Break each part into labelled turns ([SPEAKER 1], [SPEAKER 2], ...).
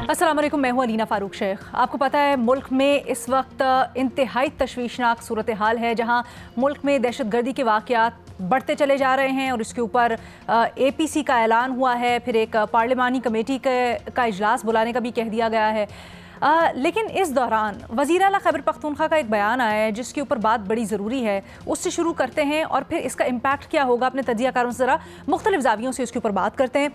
[SPEAKER 1] अस्सलाम वालेकुम, मैं हूं अलीना फ़ारूक शेख। आपको पता है मुल्क में इस वक्त इंतहाई तशवीशनाक सूरत हाल है, जहां मुल्क में दहशतगर्दी के वाक़यात बढ़ते चले जा रहे हैं और इसके ऊपर APC का ऐलान हुआ है। फिर एक पार्लिमानी कमेटी का इजलास बुलाने का भी कह दिया गया है। लेकिन इस दौरान वज़ीर आला खैबर पख्तूनख्वा का एक बयान आया है जिसके ऊपर बात बड़ी ज़रूरी है। उससे शुरू करते हैं और फिर इसका इम्पैक्ट क्या होगा अपने तजियाकारों से ज़रा मुख्तलिफ ज़ावियों से इसके ऊपर बात करते हैं।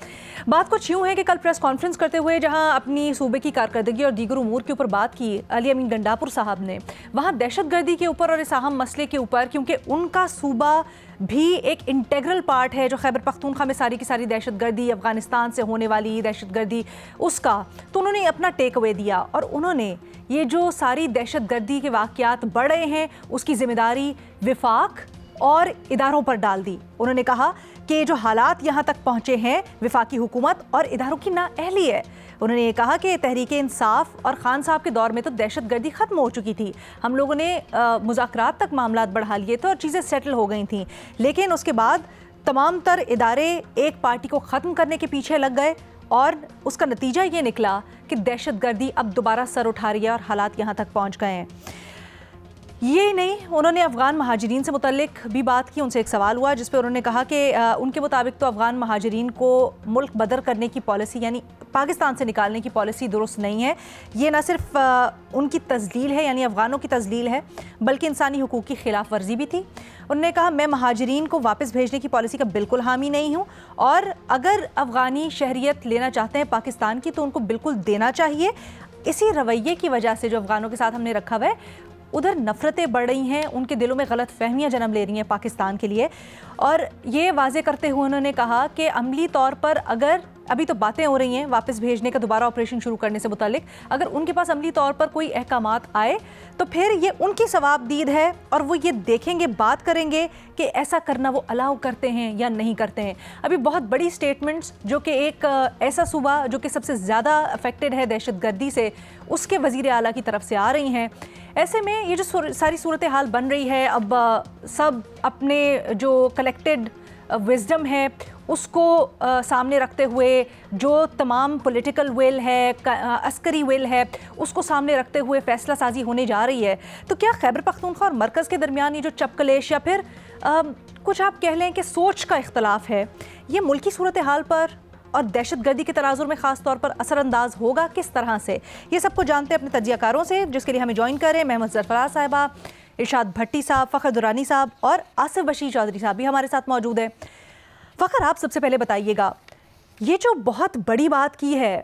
[SPEAKER 1] बात कुछ यूँ है कि कल प्रेस कॉन्फ्रेंस करते हुए जहाँ अपनी सूबे की कारकर्दगी और दीगर उमूर के ऊपर बात की अली अमीन गंडापुर साहब ने, वहाँ दहशतगर्दी के ऊपर और इस अहम मसले के ऊपर, क्योंकि उनका सूबा भी एक इंटेग्रल पार्ट है जो खैबर पख्तूनख्वा में सारी की सारी दहशतगर्दी, अफ़गानिस्तान से होने वाली दहशतगर्दी उसका, तो उन्होंने अपना टेक अवे दिया और उन्होंने ये जो सारी दहशतगर्दी के वाक़यात बढ़ रहे हैं उसकी ज़िम्मेदारी विफाक और इदारों पर डाल दी। उन्होंने कहा कि जो हालात यहाँ तक पहुँचे हैं विफाकी हुकूमत और इदारों की नाअहली है। उन्होंने ये कहा कि तहरीक इंसाफ और खान साहब के दौर में तो दहशतगर्दी ख़त्म हो चुकी थी, हम लोगों ने मुज़ाकरात तक मामलात बढ़ा लिए थे और चीज़ें सेटल हो गई थी, लेकिन उसके बाद तमाम तर इदारे एक पार्टी को ख़त्म करने के पीछे लग गए और उसका नतीजा ये निकला कि दहशतगर्दी अब दोबारा सर उठा रही है और हालात यहाँ तक पहुँच गए हैं। ये नहीं, उन्होंने अफ़गान महाजरीन से मुतल्लिक भी बात की। उनसे एक सवाल हुआ जिस पर उन्होंने कहा कि उनके मुताबिक तो अफ़गान महाजरीन को मुल्क बदर करने की पॉलिसी यानी पाकिस्तान से निकालने की पॉलिसी दुरुस्त नहीं है। ये ना सिर्फ उनकी तज़लील है यानी अफ़गानों की तज़लील है, बल्कि इंसानी हुकूक की खिलाफ वर्जी भी थी। उन्होंने कहा मैं महाजरीन को वापस भेजने की पॉलिसी का बिल्कुल हामी नहीं हूँ और अगर अफ़गानी शहरियत लेना चाहते हैं पाकिस्तान की तो उनको बिल्कुल देना चाहिए। इसी रवैये की वजह से जो अफ़गानों के साथ हमने रखा हुआ है उधर नफ़रतें बढ़ रही हैं, उनके दिलों में गलत फहमियाँ जन्म ले रही हैं पाकिस्तान के लिए। और ये वाज़े करते हुए उन्होंने कहा कि अमली तौर पर अगर अभी तो बातें हो रही हैं वापस भेजने का, दोबारा ऑपरेशन शुरू करने से मुतालिक, अगर उनके पास अमली तौर पर कोई अहकामात आए तो फिर ये उनकी सवाबदीद है और वो ये देखेंगे, बात करेंगे कि ऐसा करना वो अलाउ करते हैं या नहीं करते हैं। अभी बहुत बड़ी स्टेटमेंट्स जो कि एक ऐसा सूबा जो कि सबसे ज़्यादा अफेक्टेड है दहशतगर्दी से, उसके वज़ीर आला की तरफ से आ रही हैं। ऐसे में ये जो सारी सूरत हाल बन रही है, अब सब अपने जो कलेक्टेड विजडम है उसको सामने रखते हुए, जो तमाम पॉलिटिकल विल है, अस्करी विल है, उसको सामने रखते हुए फ़ैसला साजी होने जा रही है। तो क्या खैबर पख्तूनख्वा और मरकज़ के दरमियान ये जो चपकलेश या फिर कुछ आप कह लें कि सोच का इख्तलाफ है, ये मुल्की सूरत हाल पर और दहशतगर्दी के तनाजुर में ख़ास तौर पर असरअंदाज होगा किस तरह से? ये सबको जानते हैं अपने तजियाकारों से, जिसके लिए हमें ज्वाइन करें महमूद ज़रफ़राज साहिबा, इरशाद भट्टी साहब, फ़खर दुरानी साहब और आसिफ बशीर चौधरी साहब भी हमारे साथ मौजूद हैं। फ़खर, आप सबसे पहले बताइएगा, ये जो बहुत बड़ी बात की है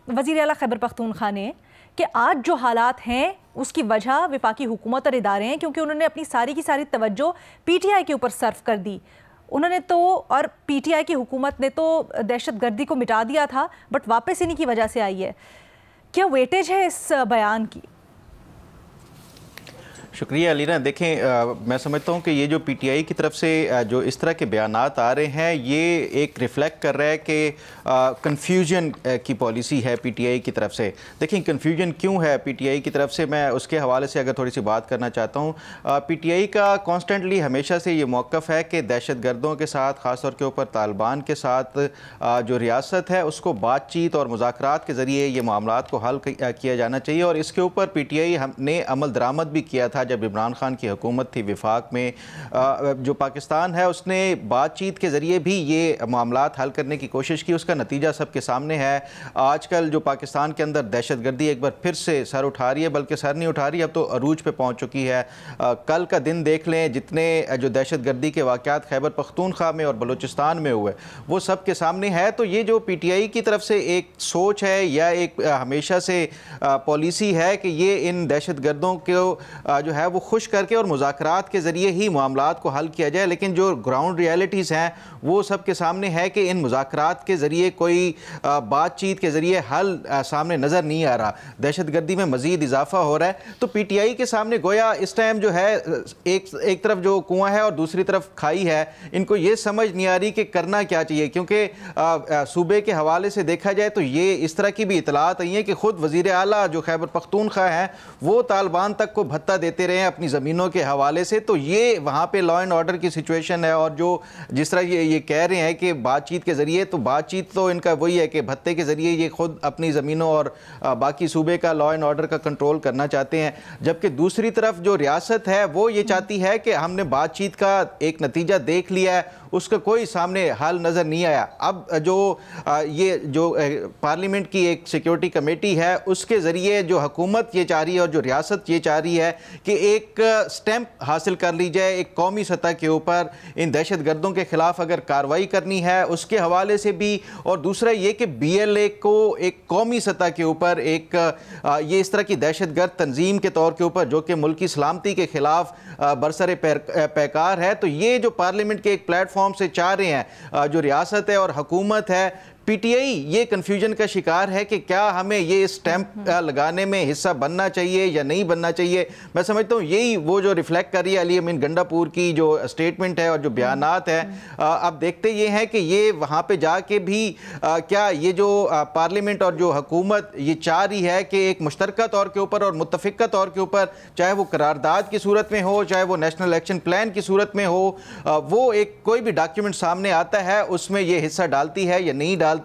[SPEAKER 1] वज़ीर आला खैबर पख्तूनख्वा ने कि आज जो हालात हैं उसकी वजह विफाकी हुकूमत और इदारे हैं, क्योंकि उन्होंने अपनी सारी की सारी तवज्जो PTI के ऊपर सर्फ कर दी। उन्होंने तो, और PTI की हुकूमत ने तो दहशतगर्दी को मिटा दिया था, बट वापस इन्हीं की वजह से आई है। क्या वेटेज है इस बयान की?
[SPEAKER 2] शुक्रिया अलीना। देखें, मैं समझता हूँ कि ये जो PTI की तरफ से जो इस तरह के बयानात आ रहे हैं, ये एक रिफ्लेक्ट कर रहा है कि कन्फ्यूजन की पॉलिसी है PTI की तरफ से। देखें, कन्फ्यूजन क्यों है PTI की तरफ से, मैं उसके हवाले से अगर थोड़ी सी बात करना चाहता हूँ। PTI का कॉन्स्टेंटली हमेशा से ये मौक़िफ़ है कि दहशतगर्दों के साथ, ख़ास तौर के ऊपर तालिबान के साथ जो रियासत है उसको बातचीत और मुज़ाकरात के ज़रिए ये मामलात को हल किया जाना चाहिए। और इसके ऊपर PTI ने अमल दरामद भी किया था जब इमरान खान की हुकूमत थी विफाक में। जो पाकिस्तान है उसने बातचीत के ज़रिए भी ये मामलात हल करने की कोशिश की, उसका नतीजा सबके सामने है। आजकल जो पाकिस्तान के अंदर दहशतगर्दी एक बार फिर से सर उठा रही है, बल्कि सर नहीं उठा रही, अब तो अरूज पे पहुंच चुकी है। कल का दिन देख लें, जितने जो दहशतगर्दी के वाक़यात खैबर पख्तूनख्वा में और बलूचिस्तान में हुए वो सब के सामने है। तो ये जो PTI की तरफ से एक सोच है या एक हमेशा से पॉलिसी है कि ये इन दहशतगर्दों को जो है वो खुश करके और मुज़ाकरात के ज़रिए ही मामलात को हल किया जाए, लेकिन जो ग्राउंड रियलिटीज़ हैं वो सब के सामने है कि इन मुज़ाकरात के ज़रिए कोई बातचीत के ज़रिए हल सामने नज़र नहीं आ रहा। दहशतगर्दी में मज़ीद इजाफा हो रहा है। तो PTI के सामने गोया इस टाइम जो है एक तरफ जो कुआं है और दूसरी तरफ खाई है, इनको ये समझ नहीं आ रही कि करना क्या चाहिए। क्योंकि सूबे के हवाले से देखा जाए तो ये इस तरह की भी इतलात आई हैं कि ख़ुद वज़ीर आला जो खैबर पख्तूनख्वा है वो तालिबान तक को भत्ता देते देते रहे हैं अपनी ज़मीनों के हवाले से, तो ये वहाँ पे लॉ एंड ऑर्डर की सिचुएशन है। और जो जिस तरह ये कह रहे हैं कि बातचीत के ज़रिए, तो बातचीत तो इनका वही है कि भत्ते के ज़रिए ये खुद अपनी ज़मीनों और बाकी सूबे का लॉ एंड ऑर्डर का कंट्रोल करना चाहते हैं। जबकि दूसरी तरफ जो रियासत है वो ये चाहती है कि हमने बातचीत का एक नतीजा देख लिया है, उसका कोई सामने हल नज़र नहीं आया। अब ये जो पार्लियामेंट की एक सिक्योरिटी कमेटी है उसके ज़रिए जो हुकूमत ये चाह रही है और जो रियासत ये चाह रही है कि एक स्टैंप हासिल कर ली जाए एक कौमी सतह के ऊपर इन दहशत गर्दों के ख़िलाफ़ अगर कार्रवाई करनी है उसके हवाले से भी, और दूसरा ये कि BLA को एक कौमी सतह के ऊपर एक ये इस तरह की दहशत गर्द तंजीम के तौर के ऊपर जो कि मुल्क की सलामती के ख़िलाफ़ बरसर पैकार है, तो ये जो पार्लियामेंट के एक प्लेटफॉर्म से चाह रहे हैं जो रियासत है और हुकूमत है, PTI ये कन्फ्यूजन का शिकार है कि क्या हमें ये स्टैंप लगाने में हिस्सा बनना चाहिए या नहीं बनना चाहिए। मैं समझता हूँ यही वो जो रिफ्लेक्ट कर रही है अली अमीन गंडापुर की जो स्टेटमेंट है और जो बयानात है। अब देखते ये हैं कि ये वहाँ पे जाके भी क्या ये जो पार्लियामेंट और जो हुकूमत ये चाह रही है कि एक मुश्तरका तौर के ऊपर और मुत्तफ़िका तौर के ऊपर, चाहे वो करारदाद की सूरत में हो, चाहे वो नेशनल एक्शन प्लान की सूरत में हो, वो एक कोई भी डॉक्यूमेंट सामने आता है उसमें ये हिस्सा डालती है या नहीं डालती।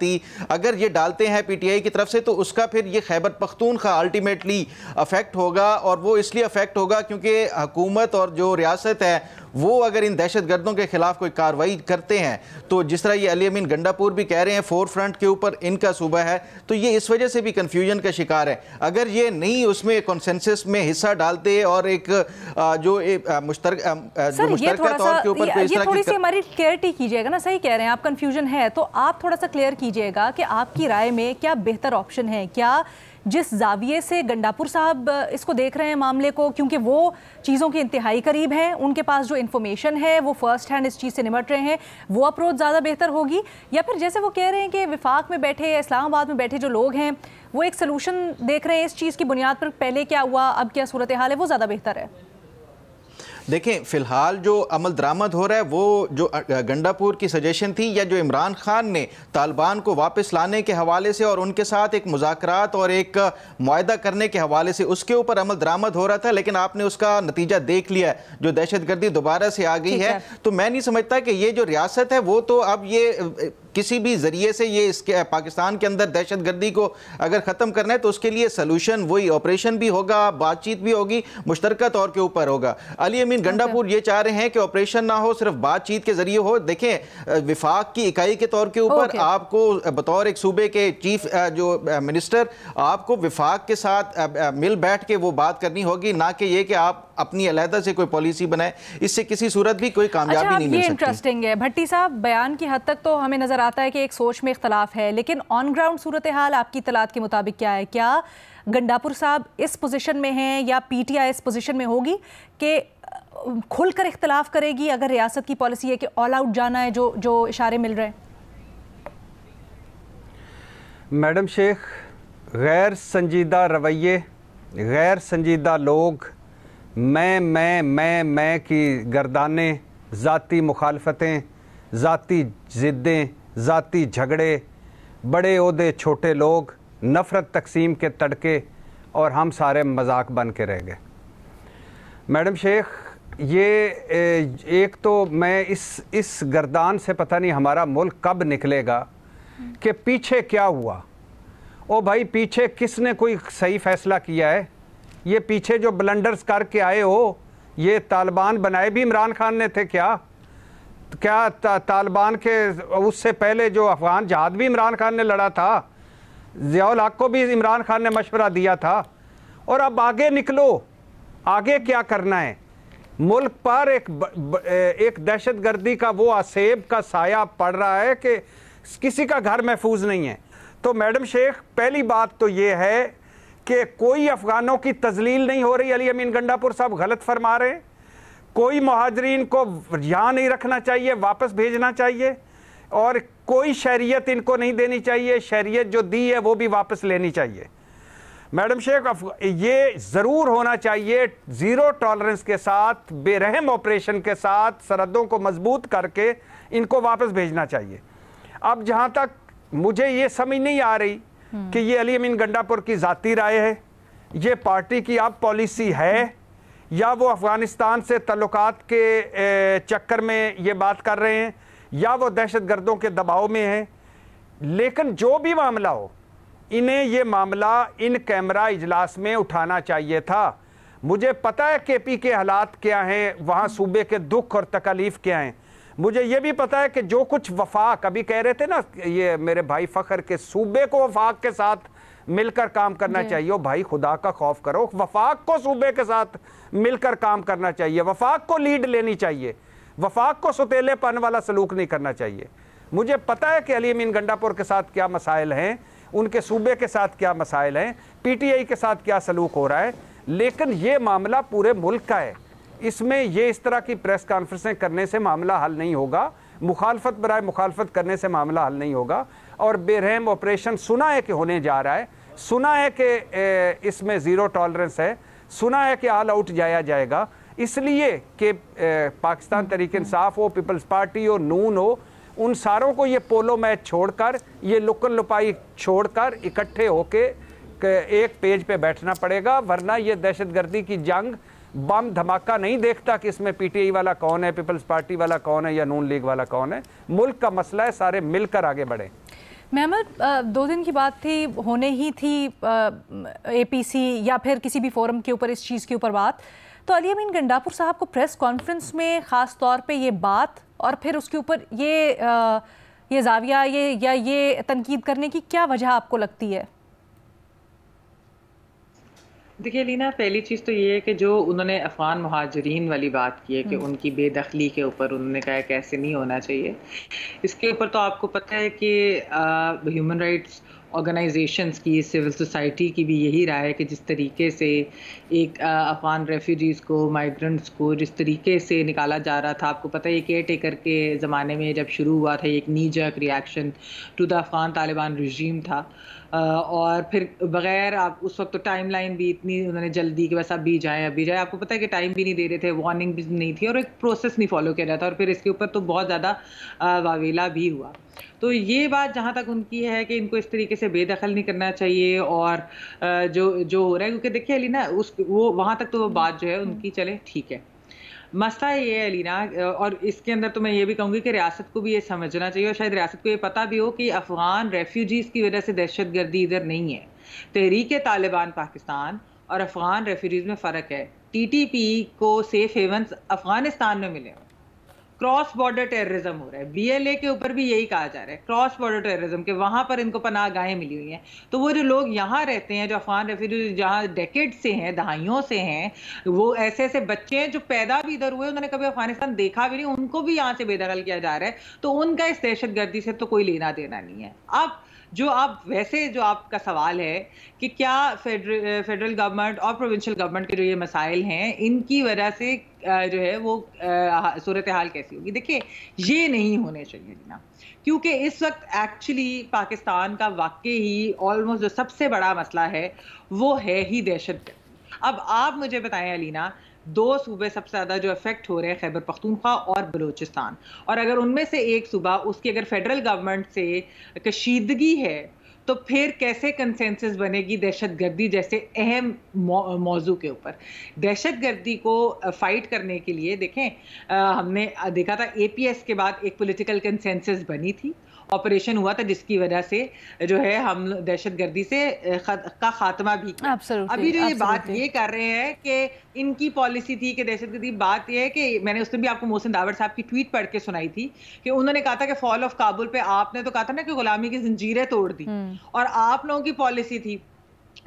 [SPEAKER 2] अगर ये डालते हैं PTI की तरफ से तो उसका फिर ये खैबर पख्तूनख्वा अल्टीमेटली अफेक्ट होगा, और वो इसलिए अफेक्ट होगा क्योंकि हुकूमत और जो रियासत है वो अगर इन दहशत गर्दों के खिलाफ कोई कार्रवाई करते हैं तो जिस तरह ये अली अमीन गंडापुर भी कह रहे हैं फोर फ्रंट के ऊपर इनका सूबा है, तो ये इस वजह से भी कंफ्यूजन का शिकार है। अगर ये नहीं उसमें कॉन्सेंसस में हिस्सा डालते और एक जो मुश्तरका तौर के ऊपर
[SPEAKER 1] थोड़ी सी हमारी क्लियरिटी कीजिएगा ना, सही कह रहे हैं आप, कंफ्यूजन है तो आप थोड़ा सा क्लियर कीजिएगा कि आपकी राय में क्या बेहतर ऑप्शन है, क्या जिस जाविये से गंडापुर साहब इसको देख रहे हैं मामले को, क्योंकि वो चीज़ों के इंतहाई करीब हैं, उनके पास जो इन्फॉर्मेशन है वो फर्स्ट हैंड इस चीज़ से निमट रहे हैं, वो अप्रोच ज़्यादा बेहतर होगी, या फिर जैसे वो कह रहे हैं कि विफाक में बैठे या इस्लामाबाद में बैठे जो लोग हैं वो एक सलूशन देख रहे हैं इस चीज़ की बुनियाद पर, पहले क्या हुआ अब क्या सूरत हाल है, वो ज़्यादा बेहतर है?
[SPEAKER 2] देखें, फ़िलहाल जो अमल दरामद हो रहा है वो जो गंडापुर की सजेशन थी या जो इमरान खान ने तालिबान को वापस लाने के हवाले से और उनके साथ एक मुज़ाकरात और एक मुआहदा करने के हवाले से उसके ऊपर अमल दरामद हो रहा था, लेकिन आपने उसका नतीजा देख लिया है, जो दहशतगर्दी दोबारा से आ गई है। तो मैं नहीं समझता कि ये जो रियासत है वो तो अब ये किसी भी ज़रिए से ये इसके पाकिस्तान के अंदर दहशतगर्दी को अगर ख़त्म करना है तो उसके लिए सलूशन वही ऑपरेशन भी होगा, बातचीत भी होगी, मुश्तरका तौर के ऊपर होगा। अली अमीन गंडापुर ये चाह रहे हैं कि ऑपरेशन ना हो, सिर्फ बातचीत के ज़रिए हो। देखें, विफाक की इकाई के तौर के ऊपर आपको बतौर एक सूबे के चीफ जो मिनिस्टर आपको विफाक के साथ मिल बैठ के वो बात करनी होगी, ना कि ये कि आप अपनी अलहदा से कोई पॉलिसी बनाए, इससे किसी सूरत भी कोई कामयाबी नहीं मिल सकती।
[SPEAKER 1] इंटरेस्टिंग है भट्टी साहब, बयान की हद तक तो हमें नजर आता है कि एक सोच में इख्तलाफ है, लेकिन ऑन ग्राउंड सूरत हाल आपकी इत्तलात के मुताबिक क्या है? क्या गंडापुर साहब इस पोजीशन में हैं या PTI इस पोजीशन में होगी कि खुलकर इख्तलाफ करेगी अगर रियासत की पॉलिसी है कि ऑल आउट जाना है, जो इशारे मिल रहे हैं?
[SPEAKER 3] मैडम शेख, गैर संजीदा रवैये, गैर संजीदा लोग, मैं की गर्दाने, ज़ाती मुखालफतें, ज़ाती ज़िद्दें, ज़ाती झगड़े, बड़े ओहदे छोटे लोग, नफ़रत तकसीम के तड़के, और हम सारे मजाक बन के रह गए। मैडम शेख, ये एक तो मैं इस गर्दान से पता नहीं हमारा मुल्क कब निकलेगा कि पीछे क्या हुआ। ओ भाई, पीछे किसने कोई सही फैसला किया है? ये पीछे जो ब्लंडर्स करके आए हो, ये तालिबान बनाए भी इमरान खान ने थे क्या? तालिबान के उससे पहले जो अफगान जहाद भी इमरान खान ने लड़ा था, ज़ियाउल हक को भी इमरान खान ने मशवरा दिया था। और अब आगे निकलो, आगे क्या करना है? मुल्क पर एक दहशतगर्दी का वो आसेब का साया पड़ रहा है कि किसी का घर महफूज नहीं है। तो मैडम शेख, पहली बात तो ये है कि कोई अफगानों की तजलील नहीं हो रही। अली अमीन गंडापुर साहब गलत फरमा रहे हैं। कोई मुहाजिरीन को यहाँ नहीं रखना चाहिए, वापस भेजना चाहिए, और कोई शरीयत इनको नहीं देनी चाहिए। शरीयत जो दी है वो भी वापस लेनी चाहिए। मैडम शेख, ये ज़रूर होना चाहिए ज़ीरो टॉलरेंस के साथ, बेरहम ऑपरेशन के साथ, सरहदों को मजबूत करके इनको वापस भेजना चाहिए। अब जहाँ तक मुझे ये समझ नहीं आ रही कि ये अली अमीन गंडापुर की ज़ाती राय है, ये पार्टी की अब पॉलिसी है, या वो अफ़गानिस्तान से तल्लुकात के चक्कर में ये बात कर रहे हैं, या वो दहशतगर्दों के दबाव में हैं। लेकिन जो भी मामला हो, इन्हें ये मामला इन कैमरा इजलास में उठाना चाहिए था। मुझे पता है KP के हालात क्या हैं, वहाँ सूबे के दुख और तकलीफ़ क्या हैं। मुझे ये भी पता है कि जो कुछ वफाक, अभी कह रहे थे ना ये मेरे भाई फ़खर के, सूबे को वफाक के साथ मिलकर काम करना चाहिए। ओ भाई, खुदा का खौफ करो, वफाक को सूबे के साथ मिलकर काम करना चाहिए, वफाक को लीड लेनी चाहिए, वफाक को सुतेलेपन वाला सलूक नहीं करना चाहिए। मुझे पता है कि अली अमीन गंडापुर के साथ क्या मसाइल हैं, उनके सूबे के साथ क्या मसाइल हैं, PTI के साथ क्या सलूक हो रहा है, लेकिन ये मामला पूरे मुल्क का है। इसमें ये इस तरह की प्रेस कॉन्फ्रेंसें करने से मामला हल नहीं होगा, मुखालफत बराए मुखालफत करने से मामला हल नहीं होगा। और बेरहम ऑपरेशन सुना है कि होने जा रहा है, सुना है कि इसमें ज़ीरो टॉलरेंस है, सुना है कि ऑल आउट जाया जाएगा। इसलिए कि पाकिस्तान तहरीक इंसाफ हो, पीपल्स पार्टी हो, नून हो, उन सारों को ये पोलो मैच छोड़कर, ये लुकन लुपाई छोड़कर इकट्ठे होके एक पेज पे बैठना पड़ेगा, वरना ये दहशतगर्दी की जंग बम धमाका नहीं देखता कि इसमें PTI वाला कौन है, पीपल्स पार्टी वाला कौन है या नून लीग वाला कौन है। मुल्क का मसला है, सारे मिलकर आगे बढ़ें।
[SPEAKER 1] महमद, 2 दिन की बात थी, होने ही थी APC या फिर किसी भी फोरम के ऊपर इस चीज़ के ऊपर बात, तो अली अमीन गंडापुर साहब को प्रेस कॉन्फ्रेंस में ख़ास तौर पे ये बात और फिर उसके ऊपर ये जाविया ये तनकीद करने की क्या वजह आपको लगती है?
[SPEAKER 4] देखिए लीना, पहली चीज़ तो ये है कि जो उन्होंने अफ़गान मुहाजिरीन वाली बात की है कि उनकी बेदखली के ऊपर उन्होंने कहा कि ऐसे नहीं होना चाहिए। इसके ऊपर तो आपको पता है कि ह्यूमन राइट्स ऑर्गेनाइजेशंस की, सिविल सोसाइटी की भी यही राय है कि जिस तरीके से एक अफ़गान रेफ्यूजीज़ को, माइग्रेंट्स को जिस तरीके से निकाला जा रहा था, आपको पता है केयर टेकर के ज़माने में जब शुरू हुआ था, एक knee jerk reaction to the Afghan Taliban regime था। और फिर बग़ैर आप उस वक्त तो टाइम लाइन भी इतनी उन्होंने जल्दी कि बस अभी जाए अभी जाए, आपको पता है कि टाइम भी नहीं दे रहे थे, वार्निंग भी नहीं थी और एक प्रोसेस नहीं फॉलो किया जाता, और फिर इसके ऊपर तो बहुत ज़्यादा वावेला भी हुआ। तो ये बात जहाँ तक उनकी है कि इनको इस तरीके से बेदखल नहीं करना चाहिए और जो हो रहा है, क्योंकि देखिए अलीना वो वहाँ तक तो वो बात जो है उनकी चले ठीक है। मसला ये है अलीना, और इसके अंदर तो मैं ये भी कहूँगी कि रियासत को भी ये समझना चाहिए और शायद रियासत को ये पता भी हो कि अफ़गान रेफ्यूजीज़ की वजह से दहशतगर्दी इधर नहीं है। तहरीक तालिबान पाकिस्तान और अफ़गान रेफ्यूजीज़ में फ़र्क है। TTP को सेफ हेवन्स अफ़गानिस्तान में मिले, क्रॉस बॉर्डर टेररिज्म हो रहा है। BLA के ऊपर भी यही कहा जा रहा है, क्रॉस बॉर्डर टेररिज्म के वहाँ पर इनको पनाहगाहें मिली हुई हैं। तो वो जो लोग यहाँ रहते हैं, जो अफगान रेफ्यूजी जहाँ डेकेड से हैं, दहाइयों से हैं, वो ऐसे ऐसे बच्चे हैं जो पैदा भी इधर हुए, उन्होंने कभी अफगानिस्तान देखा भी नहीं, उनको भी यहाँ से बेदखल किया जा रहा है। तो उनका इस दहशतगर्दी से तो कोई लेना देना नहीं है। अब जो आपका सवाल है कि क्या फेडरल गवर्नमेंट और प्रोविंशियल गवर्नमेंट के जो ये मसाइल हैं, इनकी वजह से जो है वो सूरत हाल कैसी होगी, देखिए ये नहीं होने चाहिए ना, क्योंकि इस वक्त एक्चुअली पाकिस्तान का वाकई ही ऑलमोस्ट जो सबसे बड़ा मसला है वो है ही दहशतगर्दी। अब आप मुझे बताएं अलीना, 2 सूबे सबसे ज़्यादा जो अफेक्ट हो रहे हैं, खैबर पख्तूनख्वा और बलूचिस्तान, और अगर उनमें से एक सूबा उसकी अगर फेडरल गवर्नमेंट से कशीदगी है तो फिर कैसे कंसेंसस बनेगी दहशतगर्दी जैसे अहम मौजू के ऊपर। दहशतगर्दी को फाइट करने के लिए देखें, हमने देखा था APS के बाद एक पॉलिटिकल कंसेंसस बनी थी, ऑपरेशन हुआ था जिसकी वजह से जो है हम दहशतगर्दी से का खात्मा भी किया। अभी जो ये बात ये कर रहे हैं कि इनकी पॉलिसी थी कि दहशतगर्दी, बात ये है कि मैंने उस दिन भी आपको मोहसिन दावर साहब की ट्वीट पढ़ के सुनाई थी कि उन्होंने कहा था कि फॉल ऑफ काबुल पे आपने तो कहा था ना कि गुलामी की जंजीरें तोड़ दी, और आप लोगों की पॉलिसी थी।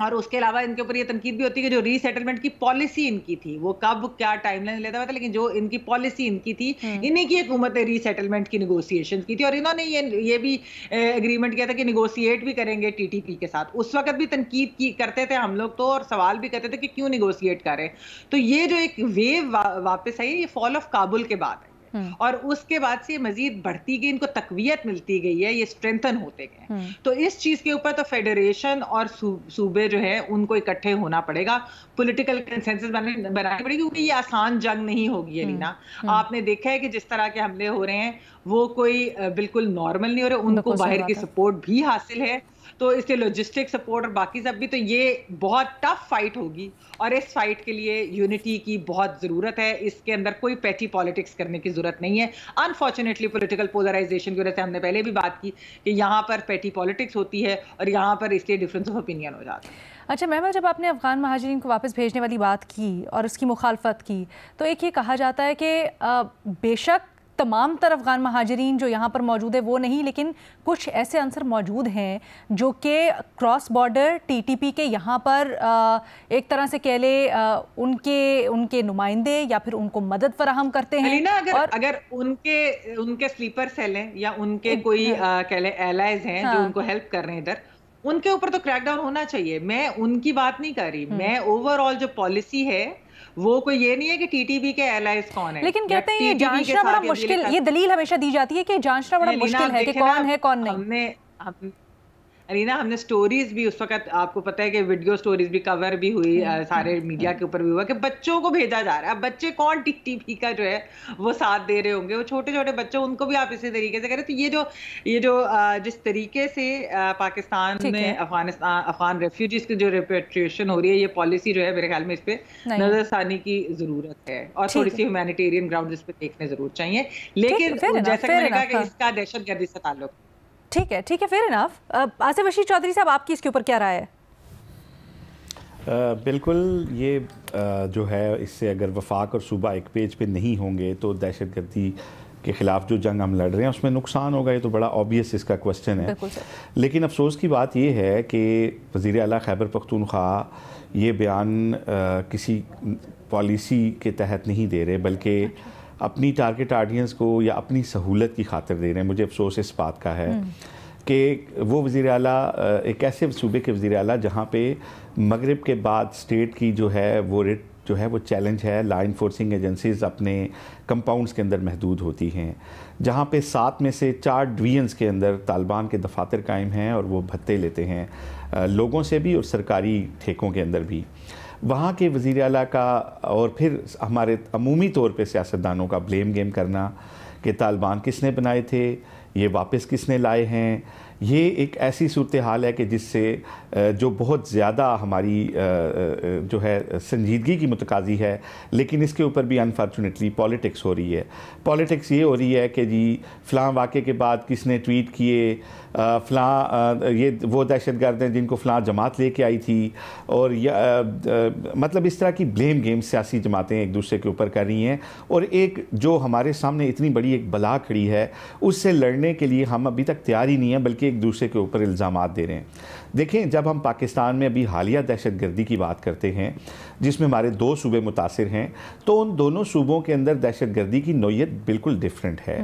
[SPEAKER 4] और उसके अलावा इनके ऊपर ये तनकीद भी होती है कि जो रीसेटलमेंट की पॉलिसी इनकी थी, वो कब क्या टाइमलाइन लेता हुआ था, लेकिन जो इनकी पॉलिसी इनकी थी, इन्हीं की हुकूमत ने रीसेटलमेंट की निगोशिएशन की थी, और इन्होंने ये भी एग्रीमेंट किया था कि निगोशिएट भी करेंगे TTP के साथ। उस वक्त भी तनकीद करते थे हम लोग तो, और सवाल भी करते थे कि क्यों निगोशिएट कर रहे हैं। तो ये जो एक वेव वापस आई, ये फॉल ऑफ काबुल के बाद आई। और उसके बाद से मजीद बढ़ती गई, इनको तकवीयत मिलती गई है, ये स्ट्रेंथन होते गए। तो इस चीज के ऊपर तो फेडरेशन और सूबे जो है उनको इकट्ठे होना पड़ेगा, पॉलिटिकल कंसेंसस बनानी पड़ेगी, क्योंकि ये आसान जंग नहीं होगी अलीना। आपने देखा है कि जिस तरह के हमले हो रहे हैं वो कोई बिल्कुल नॉर्मल नहीं हो रहे, उनको बाहर की सपोर्ट भी हासिल है, तो इसके लॉजिस्टिक सपोर्ट और बाकी सब भी, तो ये बहुत टफ फाइट होगी और इस फाइट के लिए यूनिटी की बहुत जरूरत है। इसके अंदर कोई पैटी पॉलिटिक्स करने की जरूरत नहीं है। अनफॉर्चुनेटली पॉलिटिकल पोलराइजेशन की वजह से हमने पहले भी बात की कि यहाँ पर पैटी पॉलिटिक्स होती है और यहाँ पर इसलिए डिफरेंस ऑफ ओपिनियन हो जाता है।
[SPEAKER 1] अच्छा महमा, जब आपने अफगान महाजिरीन को वापस भेजने वाली बात की और उसकी मुखालफत की, तो एक ये कहा जाता है कि बेशक तमाम तर अफगान महाजिरीन जो यहाँ पर मौजूद है वो नहीं, लेकिन कुछ ऐसे अंसर मौजूद हैं जो कि क्रॉस बॉर्डर टीटीपी के यहाँ पर एक तरह से कह ले उनके नुमाइंदे या फिर उनको मदद फराहम करते हैं।
[SPEAKER 4] अगर उनके स्लीपर सेल हैं या उनके कोई कह ले एलाइज हैं जो उनको हेल्प कर रहे हैं इधर, उनके ऊपर तो क्रैकडाउन होना चाहिए। मैं उनकी बात नहीं कर रही, मैं ओवरऑल जो पॉलिसी है वो कोई ये नहीं है कि टीटीपी के एलाइज कौन है,
[SPEAKER 1] लेकिन कहते हैं ये जांचना बड़ा मुश्किल, ये दलील हमेशा दी जाती है कि जांचना बड़ा मुश्किल है कि कौन है कौन नहीं।
[SPEAKER 4] अलीना, हमने स्टोरीज भी उस वक्त, आपको पता है कि वीडियो स्टोरीज भी कवर भी हुई, सारे मीडिया के ऊपर भी हुआ कि बच्चों को भेजा जा रहा है। अब बच्चे कौन टीटीपी का जो है वो साथ दे रहे होंगे, वो छोटे छोटे बच्चों, उनको भी आप इसी तरीके से करें। तो ये जो जिस तरीके से पाकिस्तान में अफगान रेफ्यूजीज की जो रिपेट्रिएशन हो रही है, ये पॉलिसी जो है मेरे ख्याल में इस पे नजरसानी की जरूरत है और थोड़ी सी ह्यूमैनिटेरियन ग्राउंड इस पे देखने जरूर चाहिए। लेकिन जैसा मैंने कहा कि इसका दहशतगर्दी से ताल्लुक,
[SPEAKER 1] ठीक है, फेयर इनफ। आसिफ रशीद चौधरी साहब, आपकी इसके ऊपर क्या राय है?
[SPEAKER 5] बिल्कुल, ये जो है इससे अगर वफाक और सूबा एक पेज पे नहीं होंगे तो दहशतगर्दी के ख़िलाफ़ जो जंग हम लड़ रहे हैं उसमें नुकसान होगा, ये तो बड़ा ऑब्वियस इसका क्वेश्चन है। लेकिन अफसोस की बात ये है कि वज़ीर आला खैबर पख्तूनख्वा ये बयान किसी पॉलिसी के तहत नहीं दे रहे, बल्कि अपनी टारगेट ऑडियंस को या अपनी सहूलत की खातिर दे रहे हैं। मुझे अफसोस इस बात का है कि वो वज़ीर आला एक ऐसे सूबे के वज़ीर आला जहाँ पे मगरिब के बाद स्टेट की जो है वो रेट जो है वो चैलेंज है, लॉ इन्फोर्सिंग एजेंसीज़ अपने कंपाउंड्स के अंदर महदूद होती हैं, जहाँ पे 7 में से 4 डिवीजन्स के अंदर तालिबान के दफातर कायम हैं और वो भत्ते लेते हैं लोगों से भी और सरकारी ठेकों के अंदर भी। वहाँ के वज़ीर आला का और फिर हमारे अमूमी तौर पे सियासतदानों का ब्लेम गेम करना कि तालिबान किसने बनाए थे, ये वापस किसने लाए हैं, ये एक ऐसी सूरत हाल है कि जिससे जो बहुत ज़्यादा हमारी जो है संजीदगी की मुतकाज़ी है, लेकिन इसके ऊपर भी अनफॉर्चुनेटली पॉलिटिक्स हो रही है। पॉलिटिक्स ये हो रही है कि जी फ़लाँ वाक़े के बाद किसने ट्वीट किए, फ़लाँ ये वो दहशतगर्द हैं जिनको फ़लाँ जमात लेके आई थी, और मतलब इस तरह की ब्लेम गेम सियासी जमातें एक दूसरे के ऊपर कर रही हैं। और एक जो हमारे सामने इतनी बड़ी एक बला खड़ी है, उससे लड़ने के लिए हम अभी तक तैयार ही नहीं हैं, बल्कि एक दूसरे के ऊपर इल्ज़ामात दे रहे हैं। देखें, जब हम पाकिस्तान में अभी हालिया दहशतगर्दी की बात करते हैं जिसमें हमारे 2 सूबे मुतासिर हैं, तो उन दोनों सूबों के अंदर दहशतगर्दी की नौइयत बिल्कुल डिफरेंट है।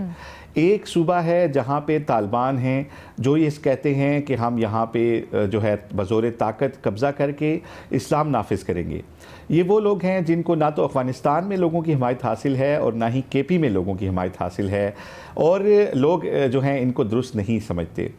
[SPEAKER 5] एक सूबा है जहाँ पे तालिबान हैं जो ये कहते हैं कि हम यहाँ पे जो है बज़ोर ताकत कब्ज़ा करके इस्लाम नाफिज करेंगे। ये वो लोग हैं जिनको ना तो अफ़गानिस्तान में लोगों की हिमायत हासिल है और ना ही केपी में लोगों की हिमायत हासिल है, और लोग जो हैं इनको दुरुस्त नहीं समझते।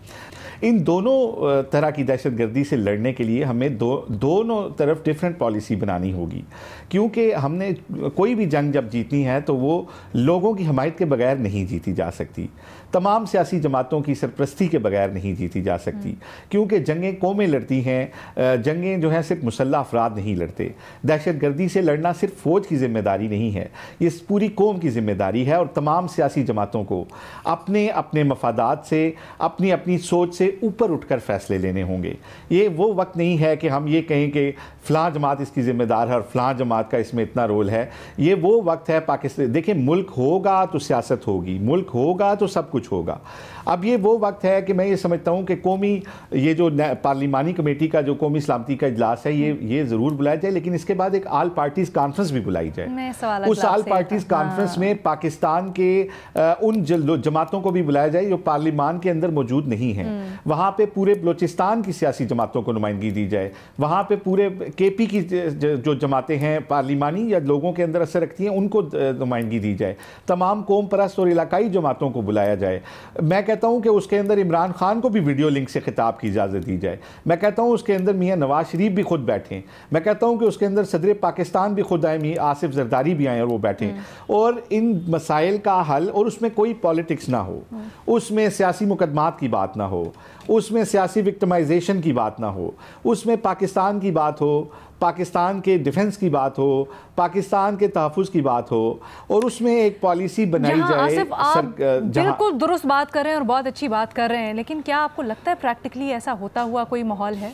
[SPEAKER 5] इन दोनों तरह की दहशतगर्दी से लड़ने के लिए हमें दोनों तरफ डिफरेंट पॉलिसी बनानी होगी, क्योंकि हमने कोई भी जंग जब जीतनी है तो वो लोगों की हिमायत के बगैर नहीं जीती जा सकती, तमाम सियासी जमातों की सरपरस्ती के बगैर नहीं जीती जा सकती, क्योंकि जंगें कौमें लड़ती हैं, जंगें जो हैं सिर्फ मुसल्लह अफराद नहीं लड़ते। दहशतगर्दी से लड़ना सिर्फ फ़ौज की ज़िम्मेदारी नहीं है, ये पूरी कौम की ज़िम्मेदारी है, और तमाम सियासी जमातों को अपने अपने मफादात से, अपनी अपनी सोच से ऊपर उठकर फ़ैसले लेने होंगे। ये वो वक्त नहीं है कि हम ये कहें कि फ़लाँ जमात इसकी ज़िम्मेदार है और फ़लाँ जमात का इसमें इतना रोल है। ये वो वक्त है पाकिस्तान, देखिए मुल्क होगा तो सियासत होगी, मुल्क होगा तो सब कुछ होगा। अब ये वो वक्त है कि मैं ये समझता हूँ कि कौमी ये जो पार्लिमानी कमेटी का जो कौमी सलामती का इजलास है ये ज़रूर बुलाया जाए, लेकिन इसके बाद एक आल पार्टीज़ कॉन्फ्रेंस भी बुलाई जाए। उस आल पार्टीज़ कॉन्फ्रेंस में पाकिस्तान के उन जमातों को भी बुलाया जाए जो पार्लिमान के अंदर मौजूद नहीं हैं। वहाँ पे पूरे बलोचिस्तान की सियासी जमातों को नुमाइंदगी दी जाए, वहाँ पे पूरे KP की जो जमातें हैं पार्लिमानी या लोगों के अंदर असर रखती हैं उनको नुमाइंदगी दी जाए, तमाम कौम परस्त और इलाकाई जमातों को बुलाया जाए। मैं कहता हूँ कि उसके अंदर इमरान खान को भी वीडियो लिंक से खिताब की इजाज़त दी जाए। मैं कहता हूँ उसके अंदर मियाँ नवाज शरीफ भी खुद बैठें। मैं कहता हूँ कि उसके अंदर सदर पाकिस्तान भी खुद आए, मियाँ आसिफ जरदारी भी आए और वो बैठें और इन मसाइल का हल, और उसमें कोई पॉलिटिक्स ना हो, उसमें सियासी मुकदमात की बात ना हो, उसमें सियासी विक्टिमाइजेशन की बात ना हो, उसमें पाकिस्तान की बात हो, पाकिस्तान के डिफेंस की बात हो, पाकिस्तान के तहफ़्फ़ुज़ की बात हो, और उसमें एक पॉलिसी बनाई जाए।
[SPEAKER 1] आप बिल्कुल दुरुस्त बात कर रहे हैं और बहुत अच्छी बात कर रहे हैं, लेकिन क्या आपको लगता है प्रैक्टिकली ऐसा होता हुआ कोई माहौल है?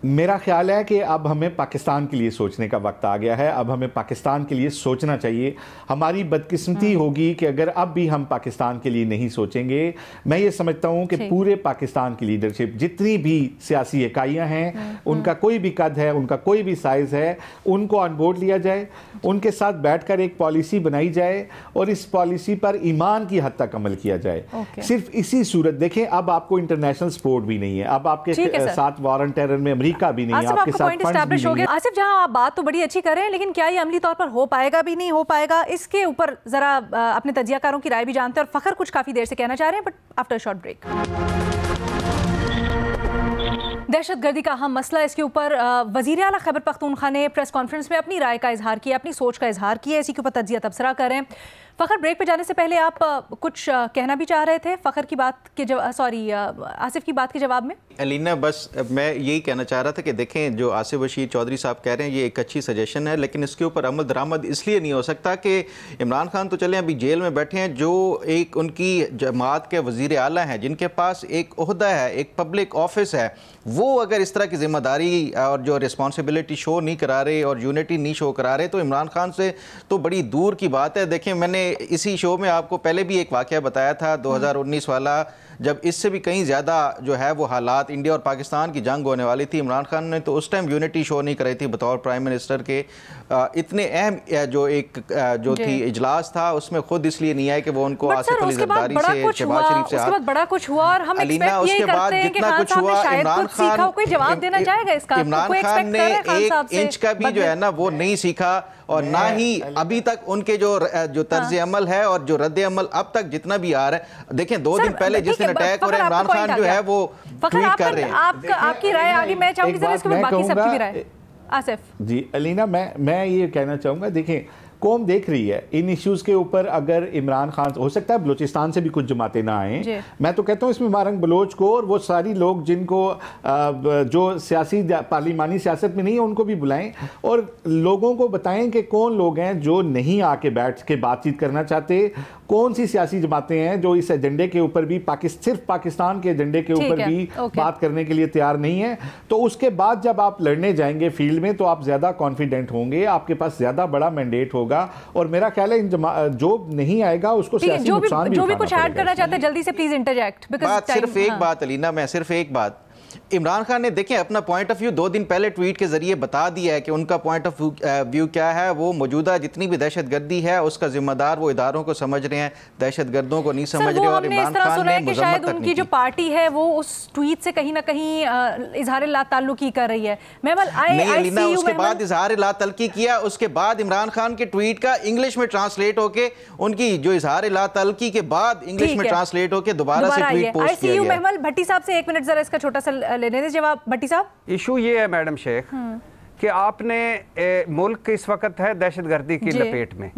[SPEAKER 5] मेरा ख्याल है कि अब हमें पाकिस्तान के लिए सोचने का वक्त आ गया है। अब हमें पाकिस्तान के लिए सोचना चाहिए। हमारी बदकिस्मती होगी कि अगर अब भी हम पाकिस्तान के लिए नहीं सोचेंगे। मैं ये समझता हूँ कि पूरे पाकिस्तान की लीडरशिप, जितनी भी सियासी इकाइयाँ हैं, उनका कोई भी कद है, उनका कोई भी साइज़ है, उनको ऑन बोर्ड लिया जाए, उनके साथ बैठकर एक पॉलिसी बनाई जाए और इस पॉलिसी पर ईमान की हद तक अमल किया जाए। सिर्फ इसी सूरत, देखें अब आपको इंटरनेशनल सपोर्ट भी नहीं है, अब आपके साथ वार ऑन टेरर में का भी नहीं,
[SPEAKER 1] आपके साथ फंड्स भी नहीं है। आसिफ, जहां आप बात तो बड़ी अच्छी कर रहे हैं, लेकिन क्या ये अमली तौर पर हो पाएगा भी नहीं हो पाएगा, इसके ऊपर जरा अपने तजियाकारों की राय भी जानते हैं। और फखर कुछ काफी देर से कहना चाह रहे हैं, बट आफ्टर शॉर्ट ब्रेक। दहशतगर्दी का अहम मसला, इसके ऊपर वज़ीर आला खैबर पख्तूनख्वा ने प्रेस कॉन्फ्रेंस में अपनी राय का इजहार किया, अपनी सोच का इजहार किया। इसी के ऊपर तजिया तबसरा कर रहे हैं। फ़खर, ब्रेक पे जाने से पहले आप कुछ कहना भी चाह रहे थे फ़खर की बात के आसिफ की बात के जवाब में?
[SPEAKER 2] अलीना, बस मैं यही कहना चाह रहा था कि देखें, जो आसिफ बशीर चौधरी साहब कह रहे हैं ये एक अच्छी सजेशन है, लेकिन इसके ऊपर अमल दरामद इसलिए नहीं हो सकता कि इमरान खान तो चले अभी जेल में बैठे हैं, जो एक उनकी जमात के वज़ीर आला हैं, जिनके पास एक ओहदा है, एक पब्लिक ऑफिस है, वो अगर इस तरह की जिम्मेदारी और जो रिस्पॉन्सिबिलिटी शो नहीं करा रहे और यूनिटी नहीं शो करा रहे, तो इमरान खान से तो बड़ी दूर की बात है। देखें, मैंने इसी शो में आपको पहले भी एक वाक़या बताया था 2019 वाला, जब इससे भी कहीं ज़्यादा जो है वो हालात इंडिया और पाकिस्तान की जंग होने वाली थी। इमरान खान ने तो उस टाइम यूनिटी शो नहीं कराई थी बतौर प्राइम मिनिस्टर के। इतने अहम जो थी इजलास था, उसमें खुद इसलिए नहीं आए कि वो उनको आसिफ अली जरदारी से, शहबाज शरीफ से
[SPEAKER 1] बड़ा कुछ हुआ और हम
[SPEAKER 2] उसके बाद जितना कुछ हुआ, इमरान खान
[SPEAKER 1] कोई जवाब देना चाहेगा इसका?
[SPEAKER 2] इमरान खान ने 1 इंच का भी जो है ना वो नहीं सीखा, और ना ही अभी तक उनके जो तर्ज अमल है और जो रद्द अमल अब तक जितना भी आ रहा है। देखें, 2 दिन पहले जिस दिन अटैक हो रहा है, इमरान खान जो है वो ट्वीट कर रहे हैं।
[SPEAKER 1] आपकी राय आगे मैं चाहूंगी जरा इसके ऊपर बाकी सबकी भी राय। आसिफ
[SPEAKER 5] जी, अलीना, मैं ये कहना चाहूंगा, देखें कौम देख रही है इन इश्यूज के ऊपर। अगर इमरान खान, हो सकता है बलूचिस्तान से भी कुछ जमातें ना आए, मैं तो कहता हूँ इसमें मारंग बलोच को और वो सारी लोग जिनको जो सियासी पार्लिमानी सियासत में नहीं है उनको भी बुलाएं और लोगों को बताएं कि कौन लोग हैं जो नहीं आके बैठ के बातचीत करना चाहते, कौन सी सियासी जमातें हैं जो इस एजेंडे के ऊपर भी सिर्फ पाकिस्तान के एजेंडे के ऊपर भी बात करने के लिए तैयार नहीं है। तो उसके बाद जब आप लड़ने जाएंगे फील्ड में तो आप ज्यादा कॉन्फिडेंट होंगे, आपके पास ज्यादा बड़ा मैंडेट होगा, और मेरा ख्याल है जो नहीं आएगा उसको सियासी नुकसान भी
[SPEAKER 1] जो भी कुछ ऐड करना चाहते हैं जल्दी से प्लीज इंटरजेक्ट।
[SPEAKER 2] सिर्फ एक बात अलीना, मैं सिर्फ एक बात, इमरान खान ने देखें अपना पॉइंट ऑफ व्यू 2 दिन पहले ट्वीट के जरिए बता दिया है कि उनका पॉइंट ऑफ व्यू क्या है। वो मौजूदा जितनी भी दहशतगर्दी है उसका जिम्मेदार वो इदारों को समझ रहे हैं, दहशतगर्दों को नहीं समझ रहे। और इमरान खान ने
[SPEAKER 1] कि शायद उनकी जो पार्टी है वो उस ट्वीट से कहीं ना कहीं इजहार लाताल्लुकी कर रही है।
[SPEAKER 2] उसके बाद इजहार लाताल्लुकी किया, उसके बाद इमरान खान के ट्वीट का इंग्लिश में ट्रांसलेट होके, उनकी जो इजहार लाताल्लुकी के बाद इंग्लिश में ट्रांसलेट होके दोबारा से ट्वीट पोस्ट किया गया।
[SPEAKER 1] महमल भट्टी साहब से 1 मिनट जरा इसका छोटा सा लेने दे जवाब। भट्टी साहब,
[SPEAKER 3] इशू ये है मैडम शेख कि आपने मुल्क इस वक्त है दहशतगर्दी की लपेट में,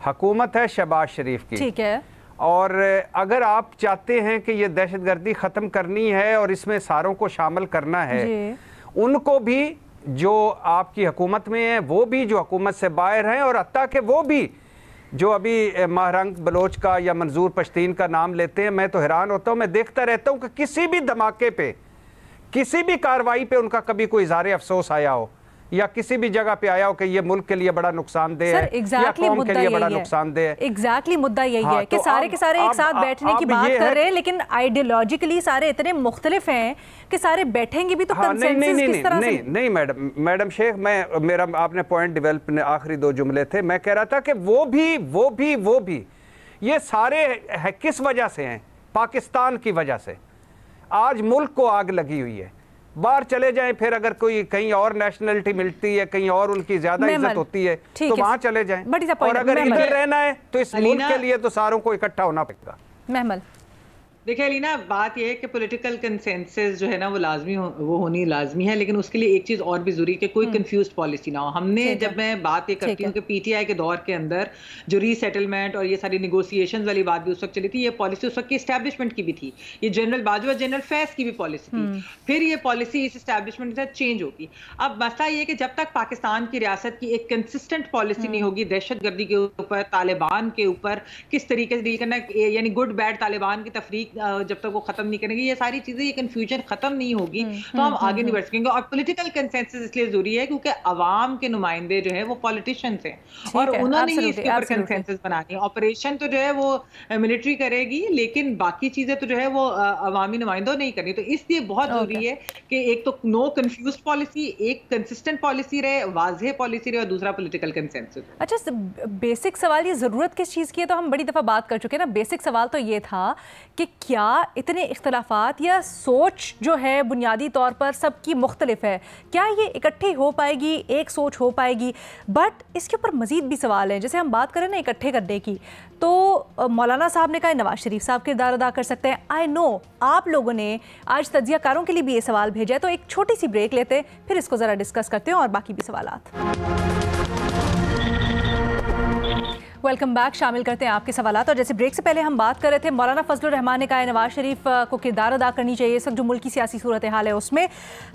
[SPEAKER 3] हुकूमत है शहबाज शरीफ की, ठीक है, और अगर आप चाहते हैं कि ये दहशतगर्दी खत्म करनी है और इसमें सारों को शामिल करना है, उनको भी जो आपकी हुकूमत में है, वो भी जो हुकूमत से बाहर हैं, और हत्ता कि वो भी जो अभी महरंग बलोच का या मंजूर पश्तीन का नाम लेते हैं। मैं तो हैरान होता हूँ, मैं देखता रहता हूँ कि किसी भी धमाके पे, किसी भी कार्रवाई पे उनका कभी कोई इज़हार अफसोस आया हो या किसी भी जगह पे आया हो कि ये मुल्क के लिए बड़ा नुकसानदेह है या कौम के लिए बड़ा नुकसानदेह है।
[SPEAKER 1] एग्जैक्टली मुद्दा यही है कि सारे के सारे एक साथ बैठने की बात कर रहे हैं, लेकिन आइडियोलॉजिकली सारे इतने मुख्तलिफ हैं कि सारे बैठेंगे भी तो कंसेंसस किस तरह से?
[SPEAKER 3] नहीं मैडम शेख, मेरा आपने पॉइंट डेवलप ने आखिरी 2 जुमले थे, मैं कह रहा था कि वो भी ये सारे किस वजह से हैं? पाकिस्तान की वजह से। आज मुल्क को आग लगी हुई है। बाहर चले जाएं, फिर अगर कोई कहीं और नेशनलिटी मिलती है, कहीं और उनकी ज्यादा इज्जत होती है तो वहां चले जाएं, और अगर इधर रहना है तो इस मुल्क के लिए तो सारों को इकट्ठा होना पड़ेगा।
[SPEAKER 1] महमल,
[SPEAKER 4] देखिए अलीना, बात यह है कि पॉलिटिकल कंसेंसस जो है ना वो लाजमी वो होनी लाजमी है, लेकिन उसके लिए एक चीज और भी जरूरी है कि कोई कंफ्यूज्ड पॉलिसी ना हो। हमने जब मैं बात ये करती हूँ कि पीटीआई के दौर के अंदर जो रीसेटलमेंट और ये सारी निगोशिएशंस वाली बात भी उस वक्त चली थी, ये पॉलिसी उस वक्त की एस्टैब्लिशमेंट की भी थी, ये जनरल बाजवा जनरल फैज की भी पॉलिसी थी। फिर ये पॉलिसी इस एस्टैब्लिशमेंट के साथ चेंज होगी। अब मसला ये कि जब तक पाकिस्तान की रियासत की एक कंसिस्टेंट पॉलिसी नहीं होगी दहशतगर्दी के ऊपर, तालिबान के ऊपर किस तरीके से डील करना है, यानी गुड बैड तालिबान की तफरीक जब तक वो खत्म नहीं करेंगे, ये सारी चीजें, ये कंफ्यूजन खत्म नहीं होगी तो हम आगे नहीं बढ़ सकेंगे। और पॉलिटिकल कंसेंसस इसलिए जरूरी है क्योंकि अवाम के नुमाइंदे जो है वो पॉलिटिशियंस हैं और उन्होंने ही इसके ऊपर कंसेंसस बनानी है। ऑपरेशन तो जो है वो मिलिट्री करेगी, लेकिन बाकी चीजें तो जो है वो अवामी नुमाइंदों नहीं करनी। तो इसलिए बहुत जरूरी है कि एक तो नो कंफ्यूज पॉलिसी, एक कंसिस्टेंट पॉलिसी रहे, वाज़ेह पॉलिसी रहे, और दूसरा पॉलिटिकल कंसेंसस।
[SPEAKER 1] अच्छा, बेसिक सवाल ये जरूरत किस चीज़ की है तो हम बड़ी दफ़ा बात कर चुके हैं ना। बेसिक सवाल तो ये था कि क्या इतने इख्तलाफात या सोच जो है बुनियादी तौर पर सबकी मुख्तलिफ है, क्या ये इकट्ठी हो पाएगी, एक सोच हो पाएगी? बट इसके ऊपर मज़ीद भी सवाल हैं। जैसे हम बात करें ना इकट्ठे करने की, तो मौलाना साहब ने कहा नवाज शरीफ साहब किरदार अदा कर सकते हैं। आई नो आप लोगों ने आज तज्जियाकारों के लिए भी ये सवाल भेजा है, तो एक छोटी सी ब्रेक लेते हैं, फिर इसको ज़रा डिस्कस करते हैं और बाकी भी सवालात। वेलकम बैक, शामिल करते हैं आपके सवालात। और जैसे ब्रेक से पहले हम बात कर रहे थे, मौलाना फजलुर रहमान ने कहा नवाज शरीफ को किरदार अदा करनी चाहिए इस वक्त जो मुल्क की सियासी सूरत हाल है उसमें।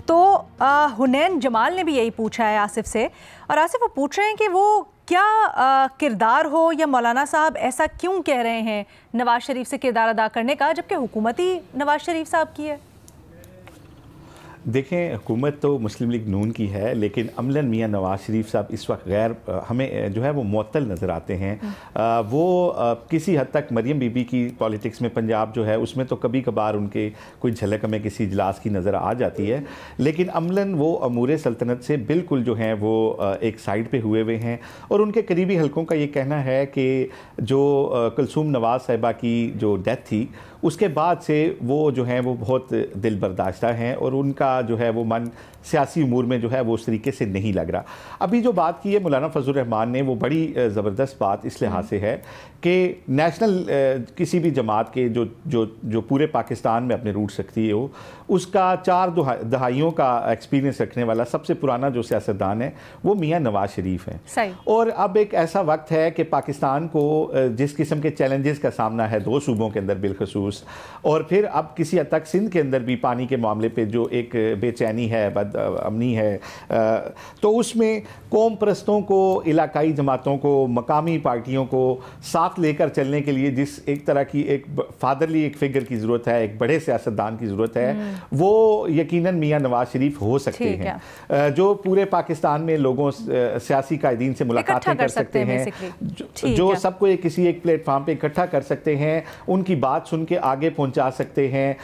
[SPEAKER 1] तो हुनैन जमाल ने भी यही पूछा है आसिफ से, और आसिफ वो पूछ रहे हैं कि वो क्या किरदार हो या मौलाना साहब ऐसा क्यों कह रहे हैं नवाज शरीफ से किरदार अदा करने का, जबकि हुकूमत ही नवाज शरीफ साहब की है।
[SPEAKER 5] देखें, हुकूमत तो मुस्लिम लीग नून की है, लेकिन अमलन मियाँ नवाज शरीफ साहब इस वक्त गैर हमें जो है वो मुअत्तल नज़र आते हैं। वो किसी हद तक मरियम बीबी की पॉलिटिक्स में पंजाब जो है उसमें तो कभी कभार उनके कोई झलक हमें किसी इजलास की नज़र आ जाती है, लेकिन अमलन वो अमूर सल्तनत से बिल्कुल जो है वो एक साइड पे हुए हुए हैं। और उनके करीबी हलकों का ये कहना है कि जो कुलसूम नवाज साहिबा की जो डेथ थी उसके बाद से वो जो है वो बहुत दिल बर्दाश्ता हैं और उनका जो है वो मन सियासी उमूर में जो है वो उस तरीके से नहीं लग रहा। अभी जो बात की है मौलाना फजलुर रहमान ने, वो बड़ी ज़बरदस्त बात इस लिहाज से है कि नेशनल किसी भी जमात के जो जो जो पूरे पाकिस्तान में अपने रूट्स रखती हो, उसका 4 दहाइयों का एक्सपीरियंस रखने वाला सबसे पुराना जो सियासतदान है वो मियाँ नवाज शरीफ हैं। और अब एक ऐसा वक्त है कि पाकिस्तान को जिस किस्म के चैलेंजेस का सामना है 2 सूबों के अंदर बिलखसूस, और फिर अब किसी हद तक सिंध के अंदर भी पानी के मामले पे जो एक बेचैनी है, अमनी है, तो उसमें कौम परस्तों को, इलाकाई जमातों को, मकामी पार्टियों को साथ लेकर चलने के लिए जिस एक तरह की एक फादरली एक फिगर की ज़रूरत है, एक बड़े सियासतदान की ज़रूरत है, वो यकीनन मियाँ नवाज शरीफ हो सकते हैं, जो पूरे पाकिस्तान में लोगों सियासी कायदीन से मुलाकातें कर सकते हैं, जो सबको किसी एक प्लेटफार्म पे इकट्ठा कर सकते हैं, उनकी बात सुन के आगे पहुंचा सकते हैं,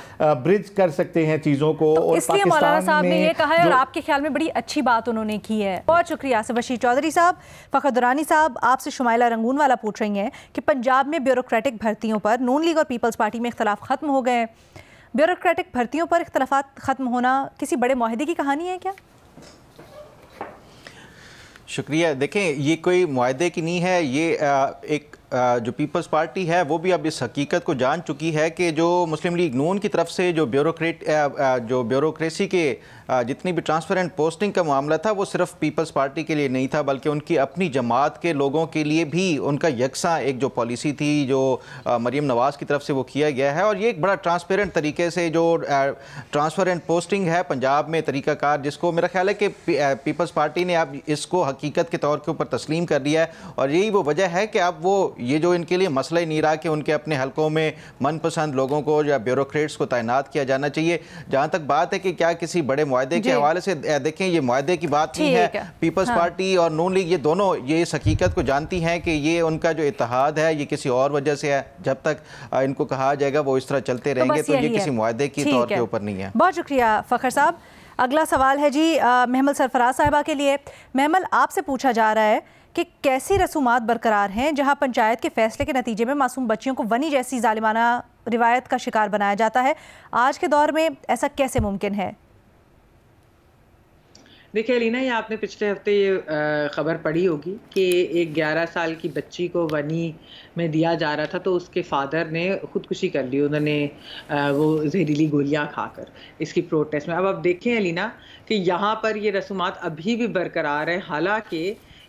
[SPEAKER 5] ब्रिज कर सकते हैं चीज़ों को।
[SPEAKER 1] तो और इसलिए मौलाना साहब ने ये कहा है और आपके ख्याल में बड़ी अच्छी बात उन्होंने की है। बहुत शुक्रिया। आसिफ बशीर चौधरी साहब, फ़खर दुरानी साहब, आपसे शुमाइला रंगून वाला पूछ रही हैं कि पंजाब में ब्यूरोक्रेटिक भर्तियों पर नून लीग और पीपल्स पार्टी में इख्तलाफ ख़त्म हो गए। ब्यूरोक्रेटिक भर्तियों पर इख्तलाफात ख़त्म होना किसी बड़े मुआहदे की कहानी है क्या?
[SPEAKER 2] शुक्रिया। देखें, ये कोई मुआहदे की नहीं है, ये एक जो पीपल्स पार्टी है वो भी अब इस हकीकत को जान चुकी है कि जो मुस्लिम लीग नून की तरफ से जो ब्यूरोक्रेसी के जितनी भी ट्रांसपेरेंट पोस्टिंग का मामला था वो सिर्फ पीपल्स पार्टी के लिए नहीं था, बल्कि उनकी अपनी जमात के लोगों के लिए भी उनका यकसा एक जो पॉलिसी थी जो मरियम नवाज़ की तरफ से वो किया गया है। और ये एक बड़ा ट्रांसपेरेंट तरीके से जो ट्रांसपेरेंट पोस्टिंग है पंजाब में तरीक़ाकार, जिसको मेरा ख्याल है कि पीपल्स पार्टी ने अब इसको हकीकत के तौर के ऊपर तस्लीम कर दिया है। और यही वो वजह है कि अब वो ये जो इनके लिए मसला ही नहीं रहा कि उनके अपने हलकों में मनपसंद लोगों को या ब्यूरोक्रेट्स को तैनात किया जाना चाहिए। जहाँ तक बात है कि क्या किसी बड़े मुआहदे के हवाले से, देखें ये मुआहदे की बात नहीं है। पीपल्स पार्टी और नून लीग ये दोनों ये इस हकीकत को जानती हैं कि ये उनका जो इत्तेहाद है ये किसी और वजह से है। जब तक इनको कहा जाएगा वो इस तरह चलते रहेंगे, तो ये किसी मुआहदे के तौर के ऊपर नहीं है।
[SPEAKER 1] बहुत शुक्रिया फ़खर साहब। अगला सवाल है जी महमल सरफराज साहिबा के लिए। महमल, आपसे पूछा जा रहा है कि कैसी रसूमात बरकरार हैं जहां पंचायत के फैसले के नतीजे में मासूम बच्चियों को वनी जैसी जालिमाना रिवायत का शिकार बनाया जाता है। आज के दौर में ऐसा कैसे मुमकिन है?
[SPEAKER 4] देखिए अलीना, ये आपने पिछले हफ्ते ये ख़बर पढ़ी होगी कि एक 11 साल की बच्ची को वनी में दिया जा रहा था, तो उसके फादर ने ख़ुदकुशी कर ली, उन्होंने वो जहरीली गोलियां खाकर, इसकी प्रोटेस्ट में। अब आप देखें अलीना कि यहाँ पर ये रसूमात अभी भी बरकरार हैं, हालांकि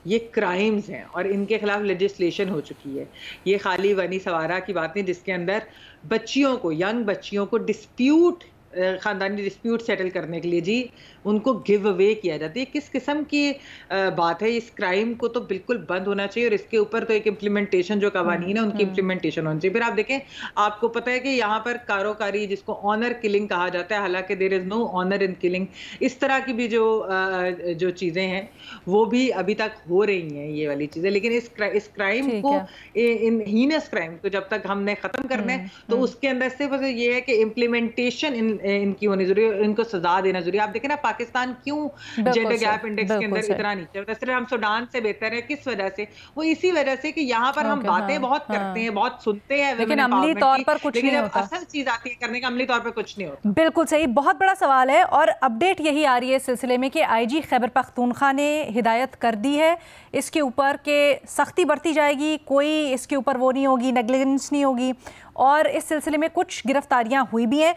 [SPEAKER 4] ये क्राइम्स हैं और इनके खिलाफ लेजिस्लेशन हो चुकी है। ये खाली वनी सवारा की बात नहीं जिसके अंदर बच्चियों को, यंग बच्चियों को डिस्प्यूट, ख़ानदानी डिस्प्यूट सेटल करने के लिए जी उनको गिव अवे किया जाता है। किस किस्म की बात है? इस क्राइम को तो बिल्कुल बंद होना चाहिए और इसके ऊपर तो एक इम्प्लीमेंटेशन, जो कवानीन है उनकी इम्प्लीमेंटेशन होनी चाहिए। फिर आप देखें, आपको पता है कि यहाँ पर कारोकारी, जिसको ऑनर किलिंग कहा जाता है, हालांकि there is no honour in killing, इस तरह की भी जो चीज़ें हैं वो भी अभी तक हो रही हैं, ये वाली चीज़ें। लेकिन इस क्राइम को, इन हीनस क्राइम को जब तक हमने ख़त्म करना है तो उसके अंदर से बस ये है कि इम्प्लीमेंटेशन इनकी होनी जरूरी है, इनको सजा देना जरूरी है। आप देखें ना, पाकिस्तान क्यों जेंडर गैप इंडेक्स के अंदर इतना नीचे होता है? सिर्फ हम सूडान से बेहतर है, किस वजह से? वो इसी वजह से कि यहाँ पर हम बातें बहुत करते हैं, बहुत सुनते हैं,
[SPEAKER 1] लेकिन अमली तौर पर कुछ नहीं होता।
[SPEAKER 4] असल चीज आती है करने का, अमली तौर पर कुछ नहीं होता।
[SPEAKER 1] बिल्कुल सही, बहुत बड़ा सवाल है और अपडेट यही आ रही है इस सिलसिले में कि आईजी खैबर पख्तूनख्वा ने हिदायत कर दी है इसके ऊपर कि सख्ती बरती जाएगी, कोई इसके ऊपर वो नहीं होगी, नेग्लिजेंस नहीं होगी। और इस सिलसिले में कुछ गिरफ्तारियां हुई भी हैं।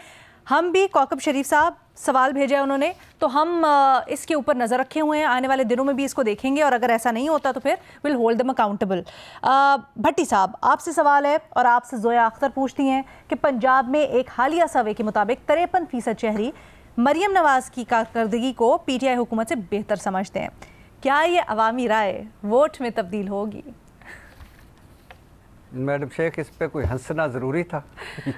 [SPEAKER 1] हम भी, कौकब शरीफ साहब सवाल भेजा है उन्होंने, तो हम इसके ऊपर नज़र रखे हुए हैं, आने वाले दिनों में भी इसको देखेंगे और अगर ऐसा नहीं होता तो फिर विल होल्ड देम अकाउंटेबल। भट्टी साहब, आपसे सवाल है और आपसे जोया अख्तर पूछती हैं कि पंजाब में एक हालिया सर्वे के मुताबिक 53% शहरी मरियम नवाज़ की कारकर्दगी को पीटीआई हुकूमत से बेहतर समझते हैं। क्या ये अवामी राय वोट में तब्दील होगी?
[SPEAKER 3] मैडम शेख, इस पे कोई हंसना ज़रूरी था?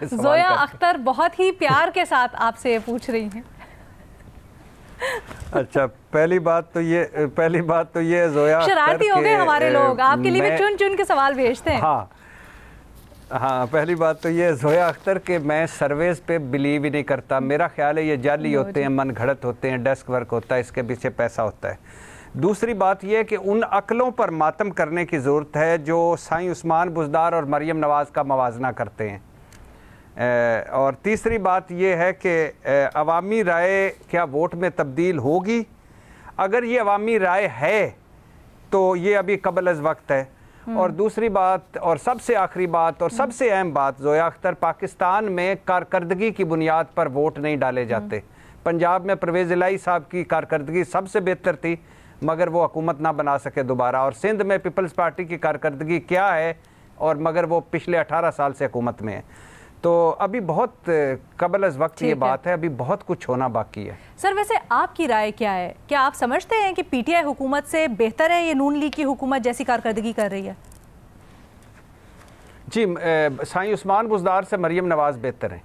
[SPEAKER 1] जोया अख्तर बहुत ही प्यार के साथ आपसे ये पूछ रही हैं।
[SPEAKER 3] अच्छा, पहली बात तो ये जोया,
[SPEAKER 1] शरारती हो गए हमारे लोग, आपके लिए भी चुन चुन के सवाल भेजते हैं।
[SPEAKER 3] हाँ, पहली बात तो ये जोया अख्तर के मैं सर्वेस पे बिलीव ही नहीं करता। मेरा ख्याल है ये जाली होते हैं, मन घड़त होते हैं, डेस्क वर्क होता है, इसके पीछे पैसा होता है। दूसरी बात यह कि उन अकलों पर मातम करने की ज़रूरत है जो साईं उस्मान बुज़दार और मरियम नवाज़ का मवाजना करते हैं। और तीसरी बात यह है कि अवामी राय क्या वोट में तब्दील होगी? अगर ये अवामी राय है तो ये अभी कबल अज़ वक्त है। और दूसरी बात और सबसे आखिरी बात और सबसे अहम बात, जोया अख्तर, पाकिस्तान में कारकर्दगी की बुनियाद पर वोट नहीं डाले जाते। पंजाब में परवेज़ इलाही साहब की कारकर्दगी सबसे बेहतर थी मगर वो हुकूमत ना बना सके दोबारा। और सिंध में पीपल्स पार्टी की कारकर्दगी क्या है और मगर वो पिछले 18 साल से हुकूमत में है। तो अभी बहुत कबल अज़ वक्त ये बात है, अभी बहुत कुछ होना बाकी है।
[SPEAKER 1] सर, वैसे आपकी राय क्या है? क्या आप समझते हैं कि पीटीआई हुकूमत से बेहतर है ये नून लीग की हुकूमत जैसी कारकर्दगी कर रही है?
[SPEAKER 3] जी, साईं उस्मान बुज़दार से मरियम नवाज़ बेहतर है।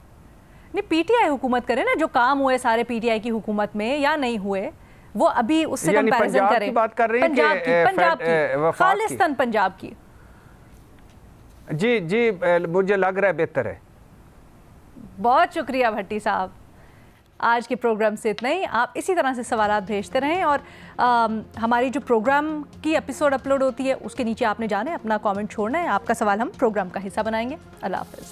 [SPEAKER 1] नहीं, पीटीआई हुकूमत करे ना, जो काम हुए सारे पीटीआई की हुकूमत में या नहीं हुए, वो अभी उससे कंपैरिजन करें।
[SPEAKER 3] की बात कर रही हैं,
[SPEAKER 1] पंजाब की खालिस्तान पंजाब की।
[SPEAKER 3] जी, मुझे लग रहा है बेहतर है।
[SPEAKER 1] बहुत शुक्रिया भट्टी साहब। आज के प्रोग्राम से इतना ही। आप इसी तरह से सवालात भेजते रहें और हमारी जो प्रोग्राम की एपिसोड अपलोड होती है उसके नीचे आपने जाना है, अपना कमेंट छोड़ना है, आपका सवाल हम प्रोग्राम का हिस्सा बनाएंगे। अल्लाह हाफ़िज़।